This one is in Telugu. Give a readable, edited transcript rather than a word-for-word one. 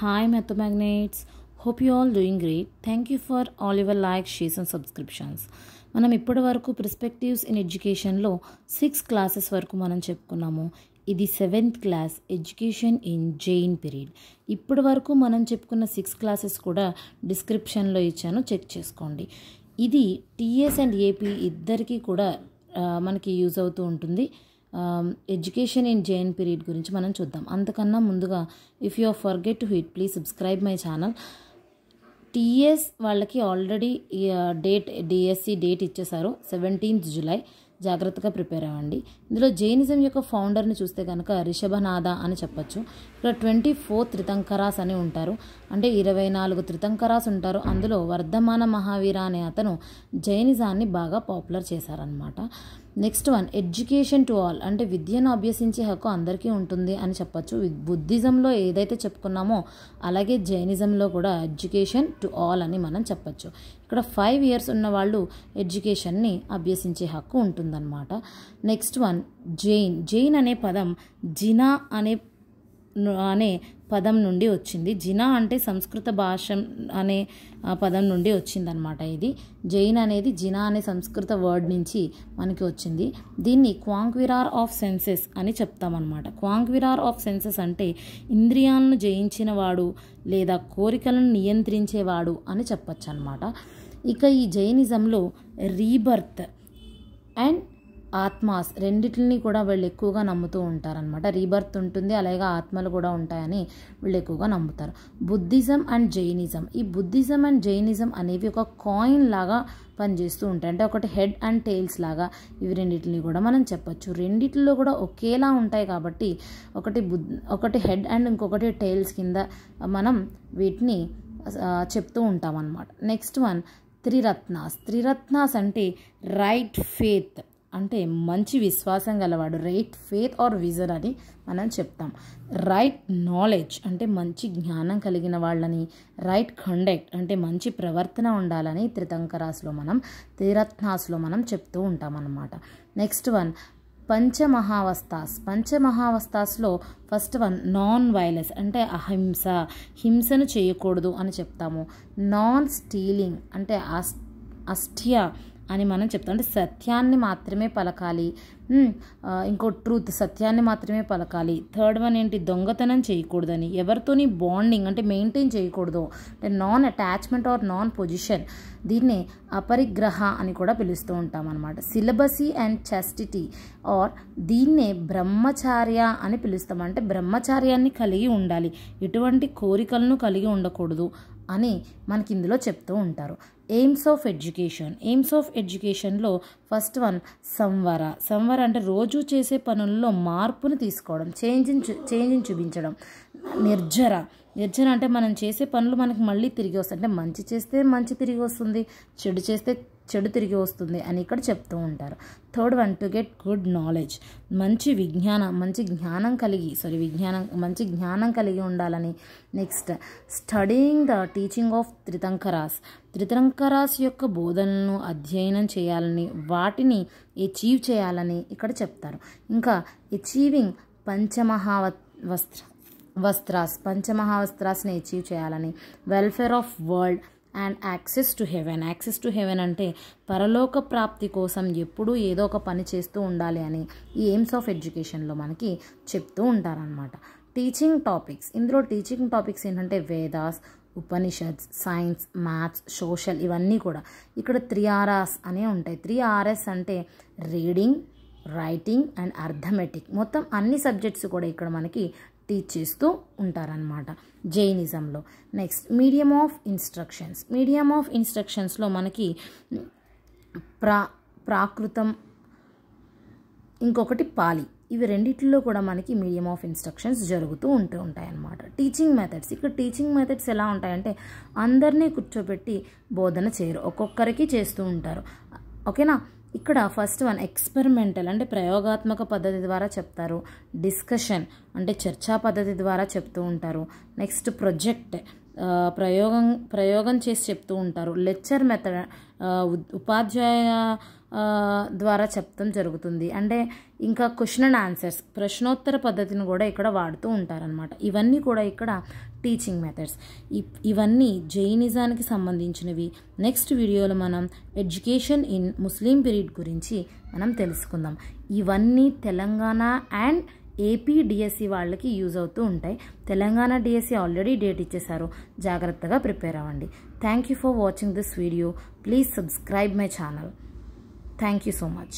Hi Mathemagnates, hope you all doing great. Thank you for all your likes, shares and subscriptions. మనం ఇప్పటి వరకు పర్స్పెక్టివ్స్ ఇన్ ఎడ్యుకేషన్లో 6 క్లాసెస్ వరకు మనం చెప్పుకున్నాము. ఇది 7th class education in Jain period. ఇప్పటి వరకు మనం చెప్పుకున్న 6 క్లాసెస్ కూడా డిస్క్రిప్షన్లో ఇచ్చాను, చెక్ చేసుకోండి. ఇది టీఎస్ అండ్ ఏపీ ఇద్దరికీ కూడా మనకి యూజ్ అవుతూ ఉంటుంది. ఎడ్యుకేషన్ ఇన్ జైన్ పీరియడ్ గురించి మనం చూద్దాం. అంతకన్నా ముందుగా if you forget to hit please subscribe my channel. TS వాళ్ళకి ఆల్రెడీ డిఎస్సి డేట్ ఇచ్చేశారు 17th జూలై. జాగ్రత్తగా ప్రిపేర్ అవ్వండి. ఇందులో జైనిజం యొక్క ఫౌండర్ని చూస్తే కనుక రిషభనాథ అని చెప్పచ్చు. ఇక్కడ 24 త్రితంకరాస్ అని ఉంటారు, అంటే 24 త్రితంకరాస్ ఉంటారు. అందులో వర్ధమాన మహావీర అనే అతను జైనిజాన్ని బాగా పాపులర్ చేశారనమాట. Next one, education to all, అంటే విద్యను అభ్యసించే హక్కు అందరికీ ఉంటుంది అని చెప్పచ్చు. బుద్ధిజంలో ఏదైతే చెప్పుకున్నామో అలాగే జైనిజంలో కూడా ఎడ్యుకేషన్ టు ఆల్ అని మనం చెప్పచ్చు. ఇక్కడ 5 years ఉన్న వాళ్ళు ఎడ్యుకేషన్ని అభ్యసించే హక్కు ఉంటుందన్నమాట. నెక్స్ట్ వన్, జైన్ అనే పదం జినా అనే పదం నుండి వచ్చింది. జినా అంటే సంస్కృత భాష అనే పదం నుండి వచ్చిందనమాట. ఇది జైన్ అనేది జినా అనే సంస్కృత వర్డ్ నుంచి మనకి వచ్చింది. దీన్ని క్వాంక్విరార్ ఆఫ్ సెన్సెస్ అని చెప్తామన్నమాట. క్వాంక్విరార్ ఆఫ్ సెన్సెస్ అంటే ఇంద్రియాలను జయించిన వాడు లేదా కోరికలను నియంత్రించేవాడు అని చెప్పచ్చు అనమాట. ఇక ఈ జైనిజంలో రీబర్త్ అండ్ ఆత్మాస్ రెండిటిని కూడా వీళ్ళు ఎక్కువగా నమ్ముతూ ఉంటారనమాట. రీబర్త్ ఉంటుంది, అలాగే ఆత్మలు కూడా ఉంటాయని వీళ్ళు ఎక్కువగా నమ్ముతారు. బుద్ధిజం అండ్ జైనిజం, ఈ బుద్ధిజం అండ్ జైనిజం అనేవి ఒక కాయిన్ లాగా పనిచేస్తూ ఉంటాయి. అంటే ఒకటి హెడ్ అండ్ టైల్స్ లాగా ఇవి రెండింటిని కూడా మనం చెప్పచ్చు. రెండిట్లో కూడా ఒకేలా ఉంటాయి కాబట్టి ఒకటి హెడ్ అండ్ ఇంకొకటి టైల్స్ కింద మనం వీటిని చెప్తూ ఉంటాం అన్నమాట. నెక్స్ట్ వన్, త్రిరత్నాస్ అంటే రైట్ ఫేత్, అంటే మంచి విశ్వాసం గలవాడు, రైట్ ఫేత్ ఆర్ విజన్ అని మనం చెప్తాం. రైట్ నాలెడ్జ్ అంటే మంచి జ్ఞానం కలిగిన వాళ్ళని, రైట్ కండక్ట్ అంటే మంచి ప్రవర్తన ఉండాలని త్రిరత్నాస్లో మనం చెప్తూ ఉంటాం అన్నమాట. నెక్స్ట్ వన్, పంచమహావస్థాస్లో ఫస్ట్ వన్ నాన్ వైలెన్స్, అంటే అహింస, హింసను చేయకూడదు అని చెప్తాము. నాన్ స్టీలింగ్ అంటే అస్థ్య అని మనం చెప్తాం, అంటే సత్యాన్ని మాత్రమే పలకాలి. ఇంకో ట్రూత్, సత్యాన్ని మాత్రమే పలకాలి. థర్డ్ వన్ ఏంటి, దొంగతనం చేయకూడదని, ఎవరితోని బాండింగ్ అంటే మెయింటైన్ చేయకూడదు, అంటే non attachment or non possession, దీన్నే అపరిగ్రహ అని కూడా పిలుస్తూ ఉంటాం అనమాట. సిలబసీ అండ్ చాస్టిటీ ఆర్ దీన్నే బ్రహ్మచార్య అని పిలుస్తాం, అంటే బ్రహ్మచార్యాన్ని కలిగి ఉండాలి, ఎటువంటి కోరికలను కలిగి ఉండకూడదు అని మనకి ఇందులో చెప్తూ ఉంటారు. ఎయిమ్స్ ఆఫ్ ఎడ్యుకేషన్లో ఫస్ట్ వన్ సంవర అంటే రోజు చేసే పనుల్లో మార్పును తీసుకోవడం, చేంజ్ని చూపించడం. నిర్జర అంటే మనం చేసే పనులు మనకి మళ్ళీ తిరిగి వస్తాయి, అంటే మంచి చేస్తే మంచి తిరిగి వస్తుంది, చెడు చేస్తే చెడు తిరిగి వస్తుంది అని ఇక్కడ చెప్తూ ఉంటారు. Third one, to get good knowledge, మంచి జ్ఞానం కలిగి ఉండాలని. Next, studying the teaching of త్రితంకరాస్ యొక్క బోధనలను అధ్యయనం చేయాలని, వాటిని అచీవ్ చేయాలని ఇక్కడ చెప్తారు. ఇంకా అచీవింగ్ పంచమహావస్త్రాస్ని అచీవ్ చేయాలని. Welfare of world and access to heaven అంటే పరలోక ప్రాప్తి కోసం ఎప్పుడూ ఏదో ఒక పని చేస్తూ ఉండాలి అని ఈ ఎయిమ్స్ ఆఫ్ ఎడ్యుకేషన్లో మనకి చెప్తూ ఉంటారనమాట. ఇందులో టీచింగ్ టాపిక్స్ ఏంటంటే Vedas, Upanishads, science, maths, social, ఇవన్నీ కూడా. ఇక్కడ 3 Rs అనే ఉంటాయి. 3 Rs అంటే రీడింగ్, రైటింగ్ అండ్ అర్థమెటిక్. మొత్తం అన్ని సబ్జెక్ట్స్ కూడా ఇక్కడ మనకి టీచ్ చేస్తూ ఉంటారనమాట జైనిజంలో. నెక్స్ట్, మీడియం ఆఫ్ ఇన్స్ట్రక్షన్స్లో మనకి ప్రాకృతం, ఇంకొకటి పాలి, ఇవి రెండిట్లో కూడా మనకి మీడియం ఆఫ్ ఇన్స్ట్రక్షన్స్ జరుగుతూ ఉంటాయి అన్నమాట. టీచింగ్ మెథడ్స్ ఎలా ఉంటాయంటే అందరినీ కూర్చోబెట్టి బోధన చేయరు, ఒక్కొక్కరికి చేస్తూ ఉంటారు. ఓకేనా. ఇక్కడ ఫస్ట్ వన్ ఎక్స్పెరిమెంటల్ అంటే ప్రయోగాత్మక పద్ధతి ద్వారా చెప్తారు. డిస్కషన్ అంటే చర్చా పద్ధతి ద్వారా చెప్తూ ఉంటారు. నెక్స్ట్ ప్రొజెక్ట్ ప్రయోగం చేసి చెప్తూ ఉంటారు. లెక్చర్ మెథడ్ ద్వారా చెప్పడం జరుగుతుంది. అంటే ఇంకా క్వశ్చన్ అండ్ ఆన్సర్స్ ప్రశ్నోత్తర పద్ధతిని కూడా ఇక్కడ వాడుతూ ఉంటారనమాట. ఇవన్నీ కూడా ఇక్కడ టీచింగ్ మెథడ్స్. ఇవన్నీ జైనిజానికి సంబంధించినవి. నెక్స్ట్ వీడియోలో మనం ఎడ్యుకేషన్ ఇన్ ముస్లిం పీరియడ్ గురించి మనం తెలుసుకుందాం. ఇవన్నీ తెలంగాణ అండ్ ఏపీ డిఎస్సి వాళ్ళకి యూజ్ అవుతూ ఉంటాయి. తెలంగాణ డిఎస్సి ఆల్రెడీ డేట్ ఇచ్చేసారు, జాగ్రత్తగా ప్రిపేర్ అవ్వండి. Thank you for watching this video. Please subscribe my channel. Thank you so much.